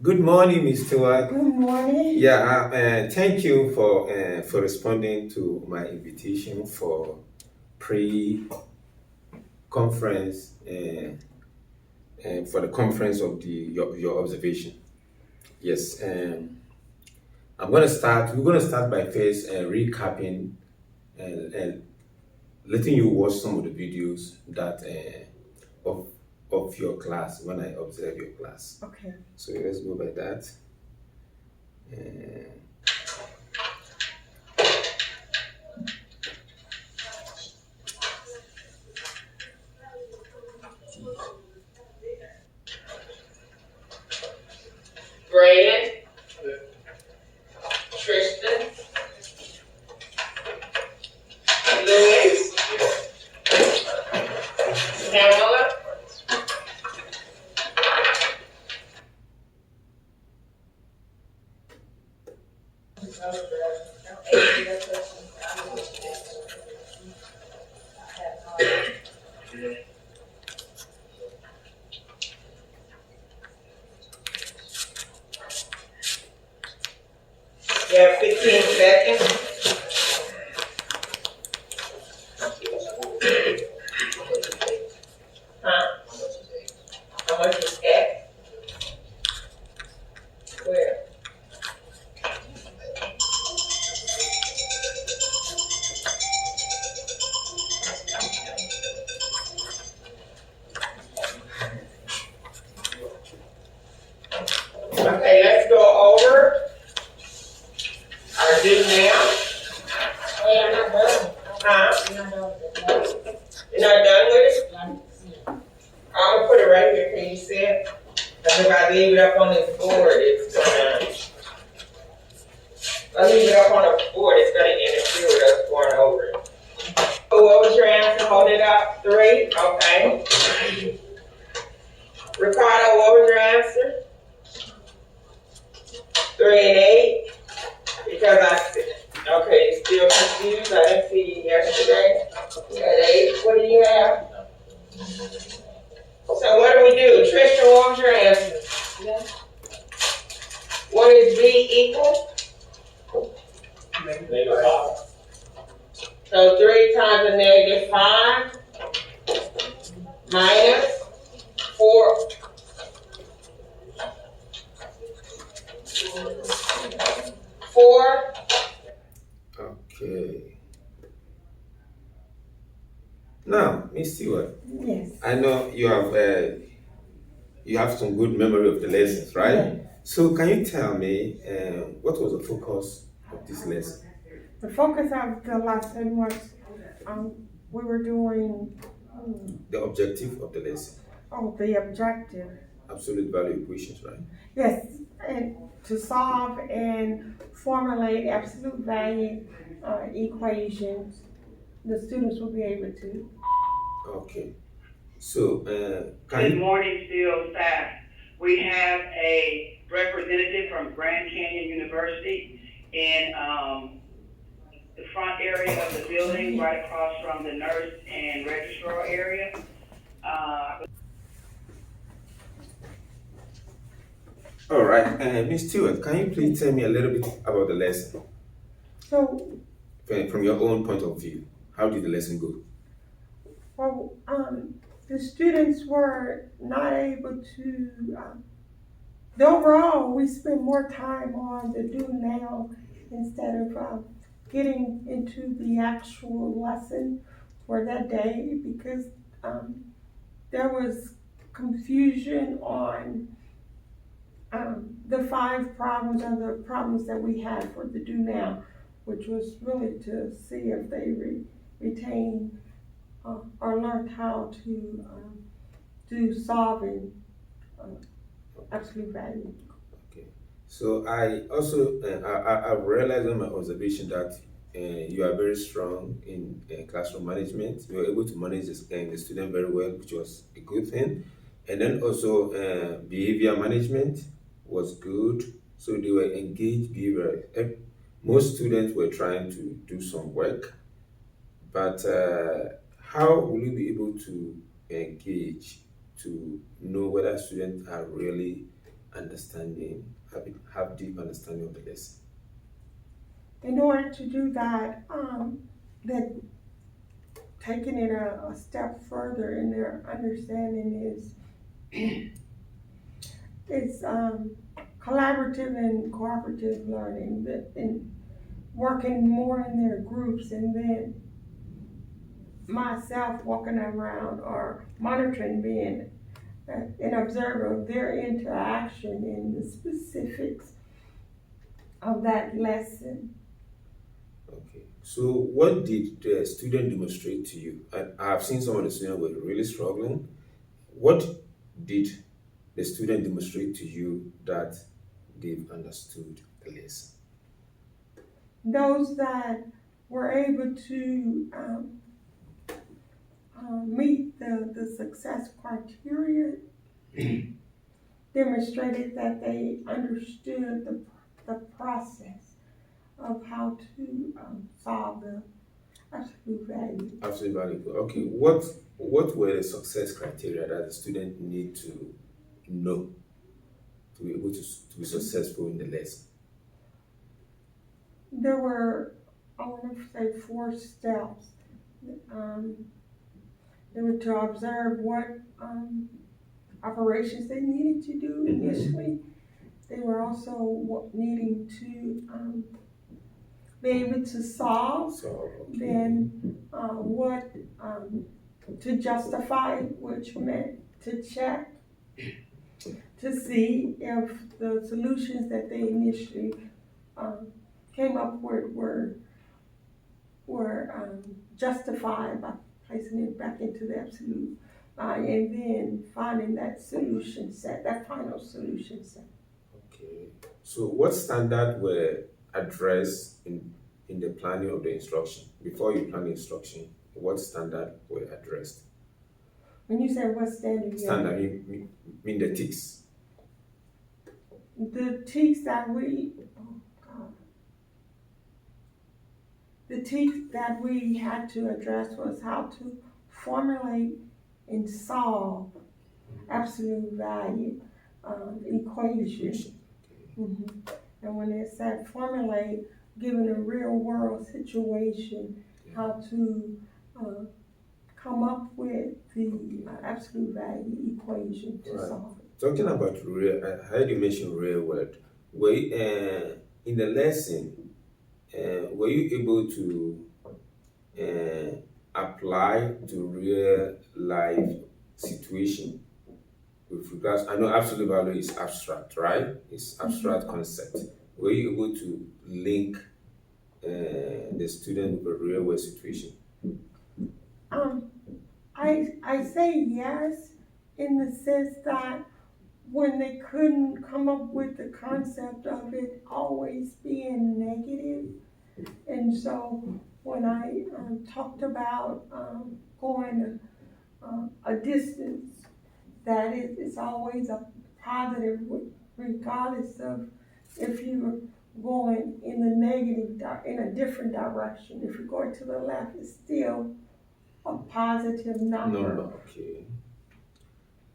Good morning, Ms. Stewart. Good morning. Yeah, thank you for responding to my invitation for pre-conference for the conference of your observation. Yes, I'm gonna start. We're gonna start by first recapping and letting you watch some of the videos that of your class when I observe your class. Okay. So let's go by that. Uh, Braden, Tristan, Louis, Pamela, you have 15 seconds. Huh? How much is that? Where? Okay, let's go over our do now. Wait, I'm not done. Huh? I'm not done with it. You're not done with it? No. I'm gonna put it right here, can you see it? Cause if I leave it up on this board, it's gonna, if I leave it up on a board, it's gonna interfere with us going over it. So what was your answer? Hold it up. 3, okay. Ricardo, what was your answer? 3 and 8? Because okay, you still confused? I didn't see you yesterday. You had 8. What do you have? So what do we do? Tristan, what was your answer? Yeah. What is B equal? So 3 times a negative 5 minus 4. 4. Okay. Now, Miss Stewart, Yes. I know you have some good memory of the lessons, right? Yeah. So can you tell me what was the focus of this lesson? The focus of the lesson was we were doing The objective of the lesson, the objective. absolute value equations, right? Yes, and to solve and formulate absolute value equations, the students will be able to. Okay. So can Good you? morning, Steel staff. We have a representative from Grand Canyon University in the front area of the building, right across from the nurse and registrar area. All right, Miss Stewart, can you please tell me a little bit about the lesson So, from your own point of view? How did the lesson go? well, the students were not able to. Overall, we spend more time on the do now instead of getting into the actual lesson for that day because there was confusion on the 5 problems or the problems that we had for the do now, which was really to see if they retain or learned how to do solving absolute value. Okay. So I also I've realized on my observation that you are very strong in classroom management. You were able to manage the student very well, which was a good thing. And then also behavior management was good. So they were engaged behavior. Most students were trying to do some work, but how will you be able to engage to know whether students are really understanding, have deep understanding of the lesson. In order to do that, that taking it a step further in their understanding is collaborative and cooperative learning, that in working more in their groups, and then myself walking around or monitoring, being an observer of their interaction in the specifics of that lesson. Okay. So what did the student demonstrate to you? I have seen some of the students were really struggling. What did the student demonstrate to you that they've understood the lesson? Those that were able to meet the success criteria demonstrated that they understood the process of how to solve the absolute value. Absolutely valuable. Okay. What were the success criteria that the student need to know to be able to be successful in the lesson? There were, I want to say, 4 steps. They were to observe what operations they needed to do initially. They were also needing to be able to solve, So okay. then what to justify, which meant to check to see if the solutions that they initially came up with were justified by placing it back into the absolute, and then finding that solution set, that final solution set. Okay. So what standard were addressed in the planning of the instruction? Before you plan the instruction, what standard were addressed? When you say what standard, Standard, mean the ticks. the teaks that we, oh God, the teaks that we had to address was how to formulate and solve absolute value equation. Mhm. And when it said formulate, given a real world situation, how to come up with the absolute value equation to Right. solve it. Talking about real, I heard you mention real world. Were you, in the lesson, were you able to apply to real life situation with regards? I know absolute value is abstract, right? It's abstract concept. Were you able to link the student with a real world situation? I say yes in the sense that when they couldn't come up with the concept of it always being negative, and so when I talked about going a distance, that it's always a positive, regardless of if you're going in the negative, in a different direction. If you're going to the left, it's still a positive number. Okay.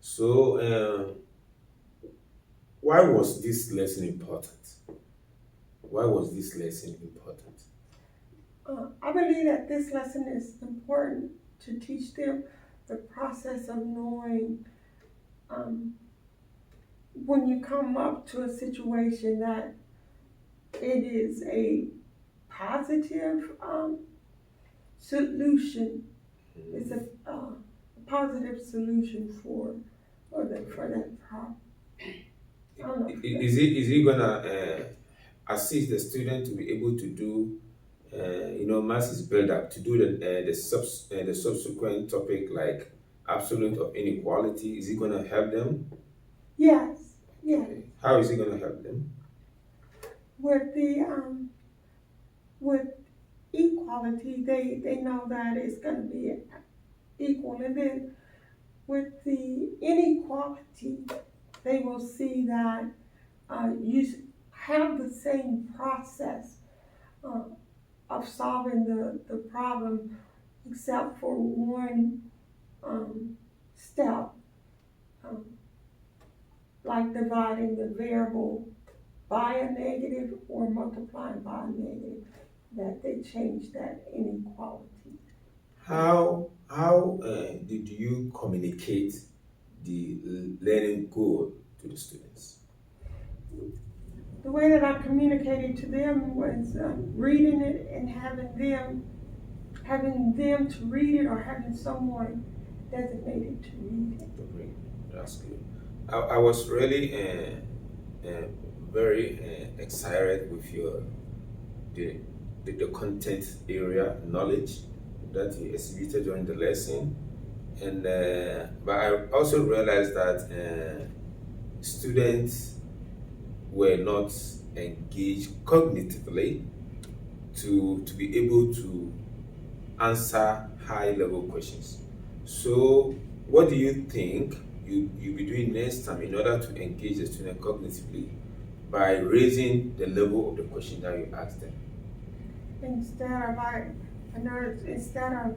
So, why was this lesson important? Why was this lesson important? I believe that this lesson is important to teach them the process of knowing when you come up to a situation that it is a positive solution. It's a positive solution for that problem. I don't know. Is he gonna assist the student to be able to do, mass is built up to do the subsequent topic like absolute of inequality? Is he gonna help them? Yes, yes. How is he gonna help them? With the with equality, they know that it's going to be equal, and then with the inequality, they will see that you have the same process of solving the problem, except for one step. like dividing the variable by a negative or multiplying by a negative, that they change that inequality. How did you communicate the learning goal to the students? The way that I communicated to them was reading it and having them to read it, or having someone designated to read it. Great. That's good. I was really very excited with your the content area knowledge that you exhibited during the lesson, and but I also realized that students were not engaged cognitively to be able to answer high level questions. So, what do you think you'll be doing next time in order to engage the student cognitively by raising the level of the question that you ask them? Instead of I noticed instead of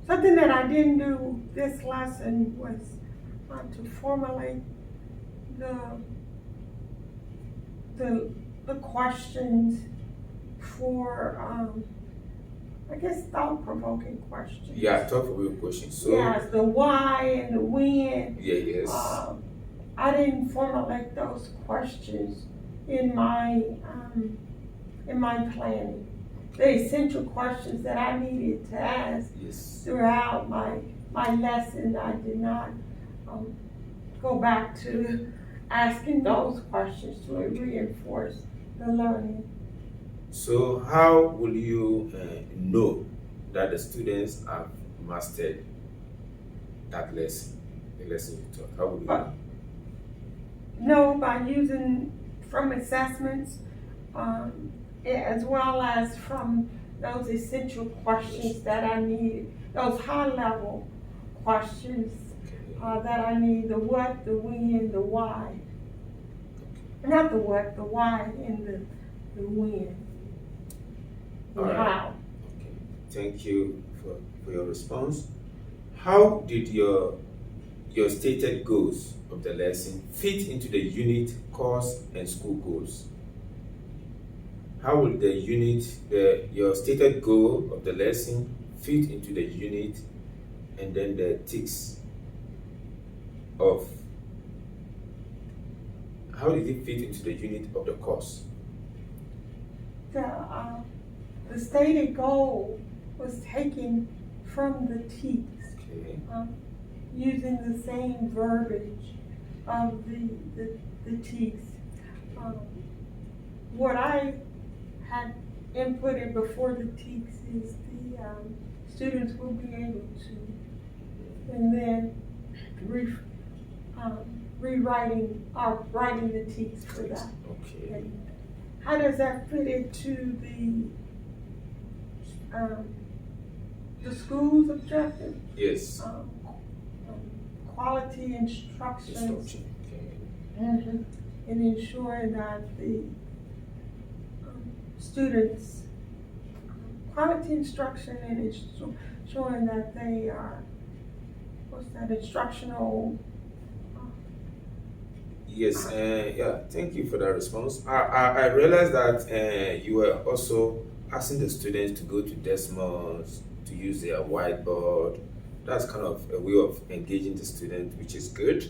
something that I didn't do this lesson was to formulate the the questions for I guess thought-provoking questions. Yeah, talk for real questions. So, Yes, the why and the when. yeah, yes. I didn't formulate those questions in my planning. The essential questions that I needed to ask Yes. throughout my lesson, I did not go back to asking those questions to reinforce the learning. So, how will you know that the students have mastered that lesson, the lesson you taught? How will you know? No, by using from assessments, as well as from those essential questions that I need, those high-level questions that I need, the what, the when, the why. Not the what, the why, and the when. All And right. how. Okay. Thank you for your response. How did your stated goals of the lesson fit into the unit, course, and school goals? How will the your stated goal of the lesson fit into the unit, and then the ticks of how did it fit into the unit of the course? The stated goal was taken from the TEKS, Okay. using the same verbiage of the TEKS. What I had inputted before the TEKS is the students will be able to, and then rewriting or writing the TEKS for that. Okay. And how does that fit into the school's objective? Yes. Quality instructions. Instruction. Okay. And ensuring that the students, quality instruction and ensuring that they are, instructional. Yes, yeah, thank you for that response. I realized that you were also asking the students to go to Desmos to use their whiteboard. That's kind of a way of engaging the student, which is good.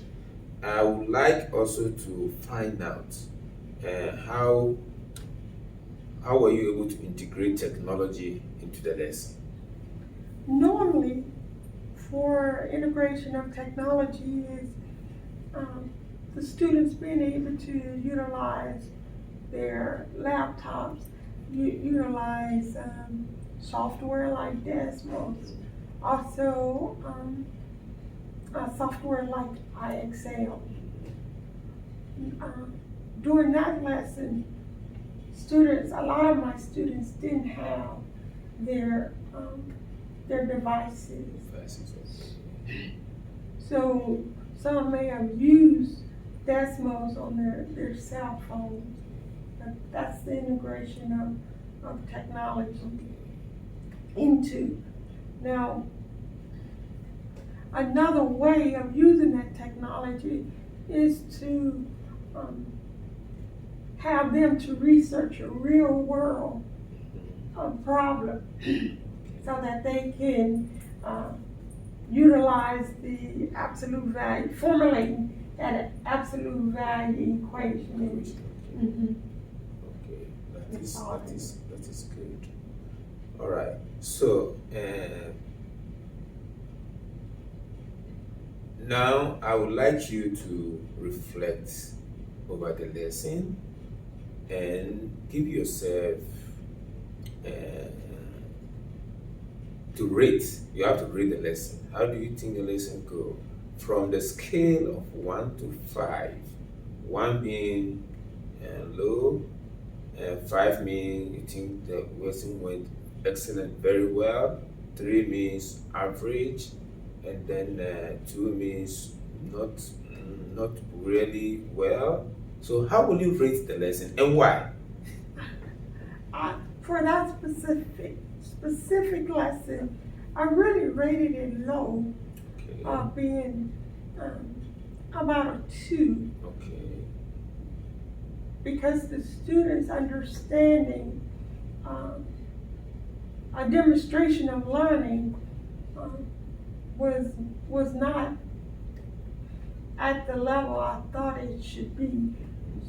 I would like also to find out how were you able to integrate technology into the lesson? Normally, for integration of technology is the students being able to utilize their laptops, utilize software like Desmos, also software like iExcel. During that lesson, a lot of my students didn't have their devices. So some may have used Desmos on their cell phones. But that's the integration of technology into. Now, another way of using that technology is to have them to research a real world problem so that they can utilize the absolute value, formulating that absolute value equation. Mhm. Okay, that is good. All right. So now I would like you to reflect over the lesson and give yourself uh, to rate. You have to rate the lesson. How do you think the lesson go? From the scale of 1 to 5, 1 being low, 5 means you think the lesson went excellent, very well, 3 means average, and then 2 means not really well. So how will you rate the lesson and why? For that specific lesson, I really rated it low, Okay. being about a 2, Okay. because the students' understanding a demonstration of learning was not at the level I thought it should be.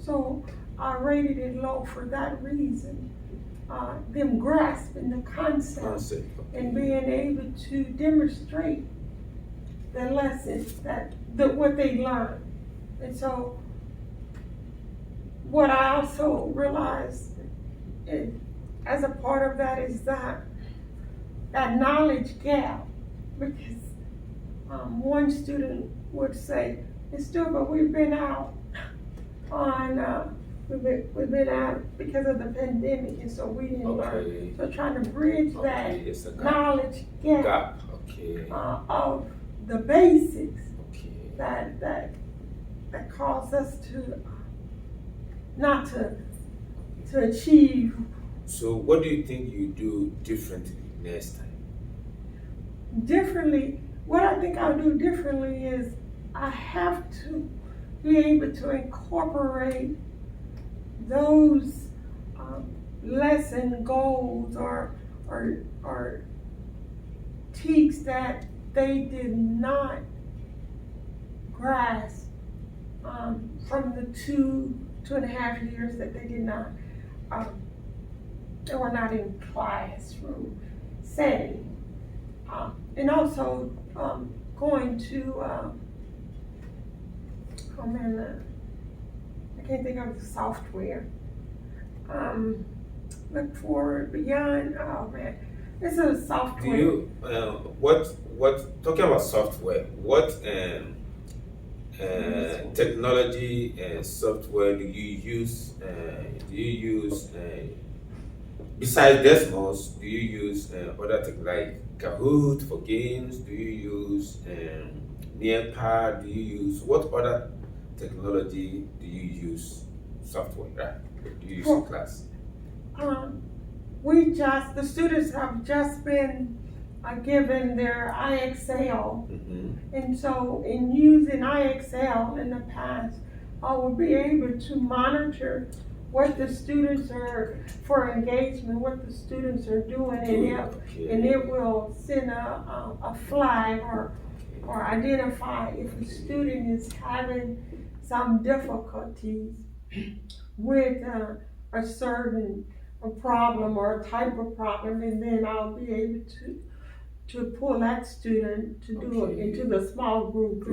So I rated it low for that reason. Them grasping the concept Concept. and being able to demonstrate the lessons what they learned. And so what I also realized as a part of that is that knowledge gap, because one student would say, "It's still, but we've been out on we've been out because of the pandemic, and so we didn't learn." Okay. So trying to bridge that Okay. It's a knowledge gap gap. Okay. of the basics Okay. that cause us to not to achieve So what do you think you do differently next time? differently. What I think I'll do differently is I have to be able to incorporate those lesson goals or teaks that they did not grasp from the 2.5 years that they did not, they were not in classroom setting. And also going to, I can't think of the software. Look forward beyond, oh man, it's a Do software. you what talking about software? What technology and software do you use? Besides Desmos? Do you use other tech like Kahoot for games? Do you use Nearpod? Do you use what other technology do you use? Software, right? Do you use in class? The students have just been given their IXL. Mm-hmm. And so in using IXL in the past, I will be able to monitor what the students are, for engagement, what the students are doing, and it will send a flag or identify if a student is having some difficulties with a certain problem or a type of problem, and then I'll be able to pull that student to do it into the small group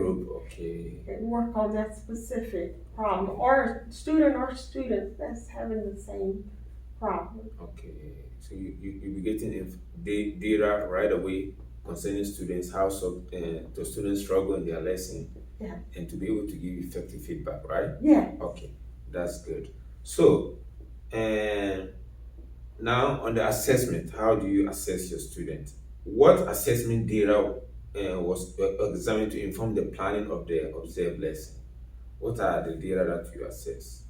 Okay. and work on that specific problem, or students that's having the same problem. Okay. So you be getting data right away concerning students, how the students struggle in their lesson, Yeah. and to be able to give effective feedback, right? Yeah. Okay, that's good. So, now on the assessment, how do you assess your student? What assessment data was examined to inform the planning of the observed lesson? What are the data that you assess?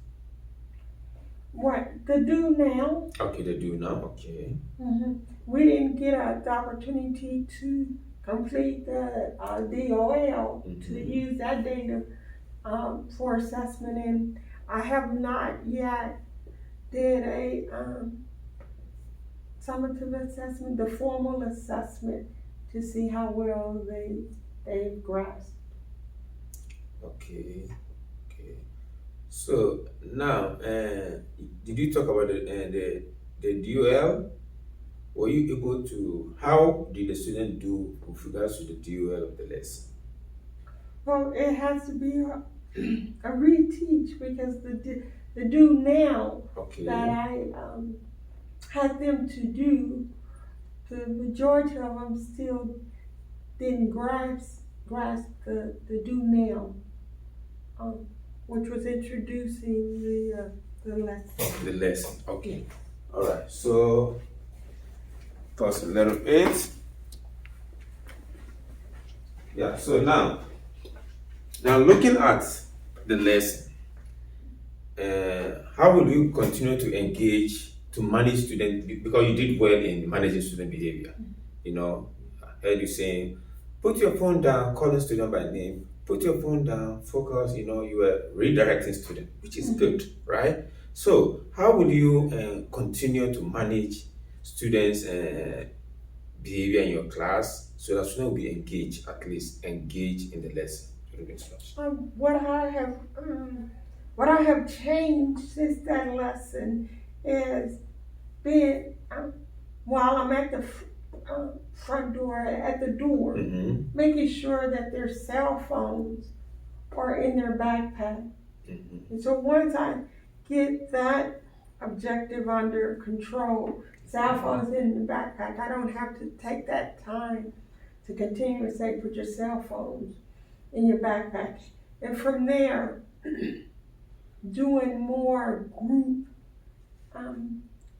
What the do now? Okay, they do now. Okay. We didn't get the opportunity to complete the DOL to Mhm. use that data for assessment, and I have not yet did a summative assessment, the formal assessment, to see how well they grasp. Okay, okay. So now, did you talk about the DOL? Were you able to? How did the student do with regards to the DOL of the lesson? Well, it has to be a reteach because the do now that Okay. I had them to do, the majority of them still didn't grasp the do now, which was introducing the lesson. The lesson. Okay. All right. So, plus letter 8. Yeah. So now looking at the lesson, how will you continue to engage to manage student because you did well in managing student behavior? You know, I heard you saying, put your phone down, calling student by name. Put your phone down, focus. You know, you were redirecting student, which is good, right? So, how will you continue to manage students' behavior in your class so that students will be engaged, at least engaged in the lesson during the instruction? What I have changed since that lesson is being while I'm at the front door, at the door, Mm-hmm. making sure that their cell phones are in their backpack. Mm-hmm. And so once I get that objective under control, cell phones in the backpack, I don't have to take that time to continue to say, put your cell phones in your backpack. And from there, doing more group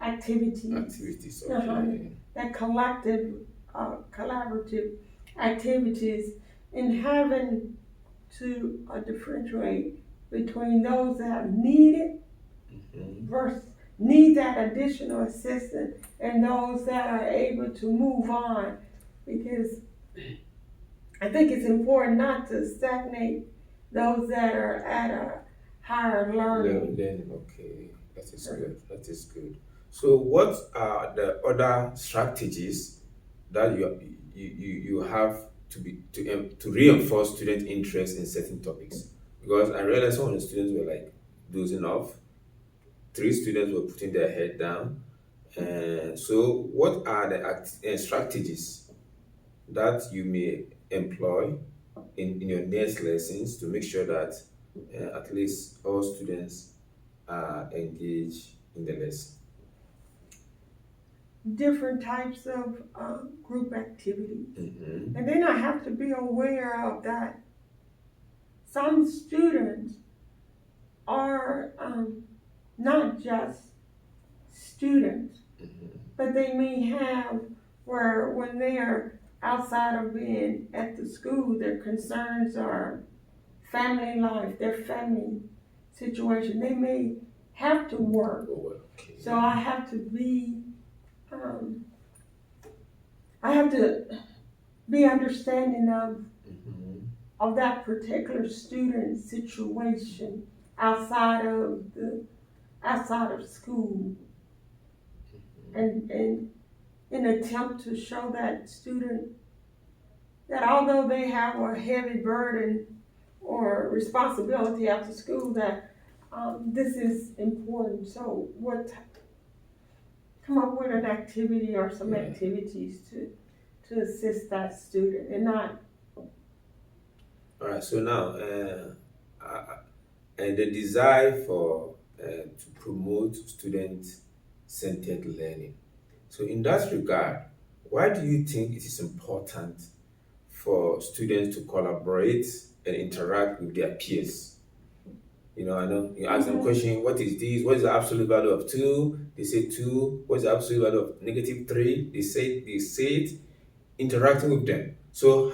activities, Activities, Uh-huh. okay. that collaborative activities, and having to differentiate between those that need it Mm-hmm. versus need that additional assistance and those that are able to move on, because I think it's important not to stagnate those that are at a higher learning. Learning, okay, that is good. That is good. So, what are the other strategies that you have to reinforce student interest in certain topics? Because I realized some of the students were like dozing off. 3 students were putting their head down. And so, what are the strategies that you may employ in your next lessons to make sure that at least all students are engaged in the lesson? Different types of group activities. Mm-hmm. And then I have to be aware of that some students are not just students, Mm-hmm. but they may have where when they are outside of being at the school, their concerns are family life, their family situation. They may have to work. Oh, well, okay. So I have to be I have to be understanding Mm-hmm. of that particular student situation outside of school, and in an attempt to show that student that although they have a heavy burden or responsibility after school, that this is important. So come up with an activity or some Yeah. activities to assist that student and not. All right. So now, and the desire for to promote student-centered learning. So, in that regard, why do you think it is important for students to collaborate and interact with their peers? You know, I know you ask them question, what is this? What is the absolute value of 2? They say 2. What's the absolute value of -3? They say it, interacting with them. So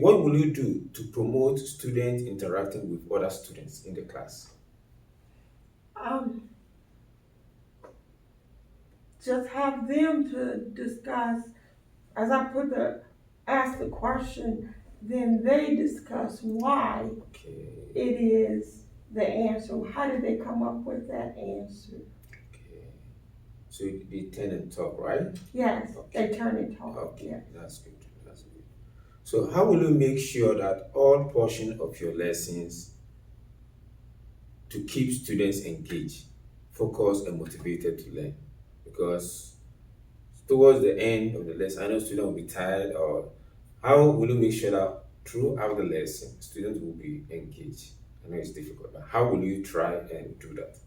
what will you do to promote students interacting with other students in the class? um, just have them to discuss, as I put ask the question, then they discuss why Okay. it is the answer. How did they come up with that answer? Okay. So they tend and talk, right? Yes, Okay. they turn and talk. Okay, Yeah. that's good. That's good. So how will you make sure that all portion of your lessons to keep students engaged, focused, and motivated to learn? Because towards the end of the lesson, I know students will be tired. Or how will you make sure that throughout the lesson, students will be engaged? I know it's difficult, but how will you try and do that?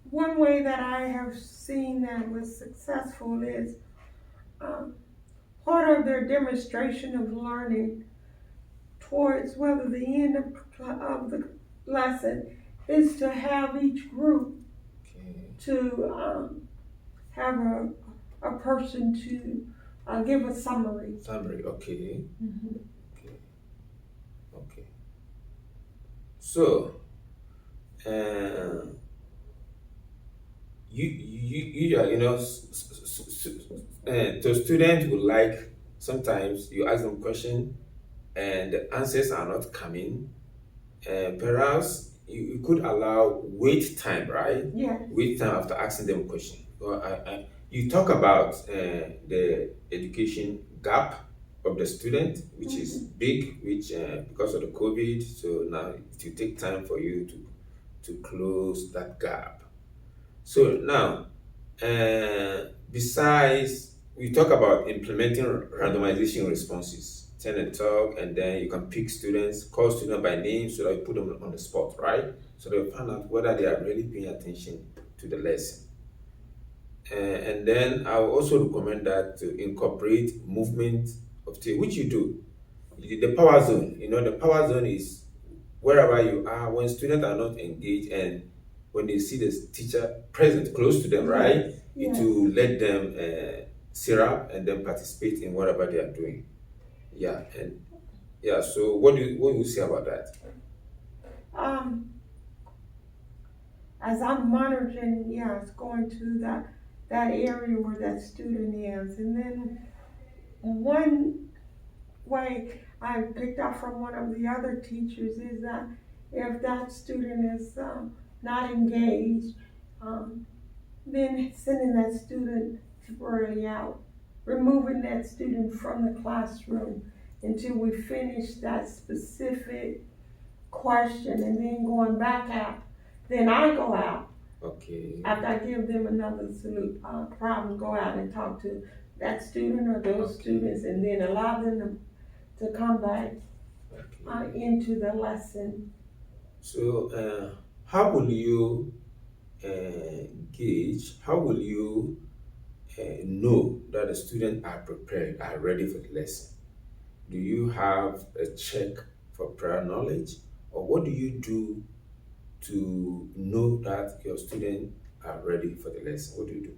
One way that I have seen that was successful is part of their demonstration of learning towards whether the end of the lesson is to have each group Okay. to have a person to give a summary. Summary. Okay. Mhm. Okay. Okay. So, uh, you know, the students would like, sometimes you ask them question and the answers are not coming, and perhaps you could allow wait time, right? Yes. Wait time after asking them question. Well, you talk about the education gap of the student, which is big, which because of the COVID, so now it will take time for you to close that gap. So now, besides, we talk about implementing randomization responses, turn and talk, and then you can pick students, call students by name so that you put them on the spot, right? So they'll find out whether they are really paying attention to the lesson. And then I will also recommend that to incorporate movement of tail, which you do. The power zone, you know, the power zone is wherever you are when students are not engaged and when they see the teacher present close to them, right? Yes. It will let them sit up and then participate in whatever they are doing. Yeah, and yeah. So what do you say about that? As I'm monitoring, yes, going to that area where that student is, and then one way I picked up from one of the other teachers is that if that student is not engaged, then sending that student temporarily out, removing that student from the classroom until we finish that specific question, and then going back out. Then I go out Okay. after I give them another problem, go out and talk to that student or those Okay. students, and then allow them to come back Okay. into the lesson. So how will you gauge? How will you know that the students are prepared, are ready for the lesson? Do you have a check for prior knowledge, or what do you do to know that your students are ready for the lesson? What do you do?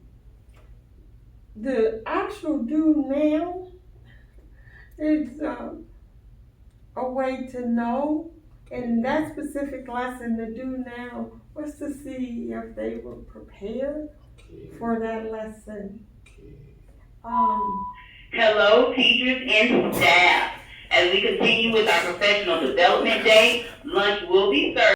The actual do now is a way to know. In that specific lesson, the do now was to see if they were prepared Okay. for that lesson. Okay. Hello, teachers and staff. As we continue with our professional development day, lunch will be served.